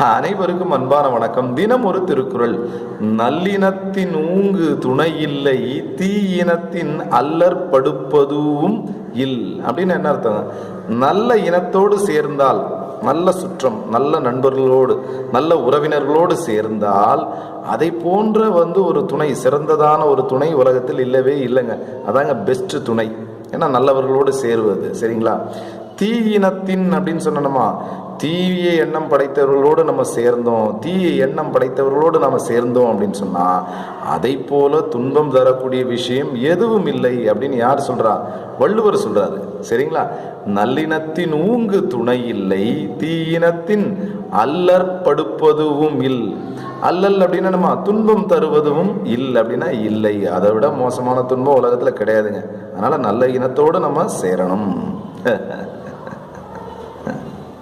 அனைவருக்கும் அன்பான வணக்கம். தினம் ஒரு திருக்குறள். நல்லினத்தின் ஊங்கு துணை இல்லை, தீயினத்தின் அல்லற் படுப்பதுவும் இல் அப்படின்னு என்ன அர்த்தம்? நல்ல இனத்தோடு சேர்ந்தால், நல்ல சுற்றம், நல்ல நண்பர்களோடு, நல்ல உறவினர்களோடு சேர்ந்தால் அதை போன்ற ஒரு துணை, சிறந்ததான ஒரு துணை உலகத்தில் இல்லவே இல்லைங்க. அதாங்க பெஸ்ட் துணை. ஏன்னா நல்லவர்களோடு சேருவது. சரிங்களா? தீயினத்தின் அப்படின்னு சொன்னோமா, தீய எண்ணம் படைத்தவர்களோடு நம்ம சேர்ந்தோம், தீய எண்ணம் படைத்தவர்களோடு நம்ம சேர்ந்தோம் அப்படின்னு சொன்னா அதை போல துன்பம் தரக்கூடிய விஷயம் எதுவும் இல்லை அப்படின்னு யார் சொல்றா? வள்ளுவர் சொல்றாரு. சரிங்களா? நல்லினத்தின் ஊங்கு துணை இல்லை, தீயினத்தின் அல்லற்படுப்பதுவும் இல். அல்லல் அப்படின்னா நம்ம துன்பம் தருவதும் இல் அப்படின்னா இல்லை. அதை விட மோசமான துன்பம் உலகத்துல கிடையாதுங்க. அதனால நல்ல இனத்தோடு நம்ம சேரணும்.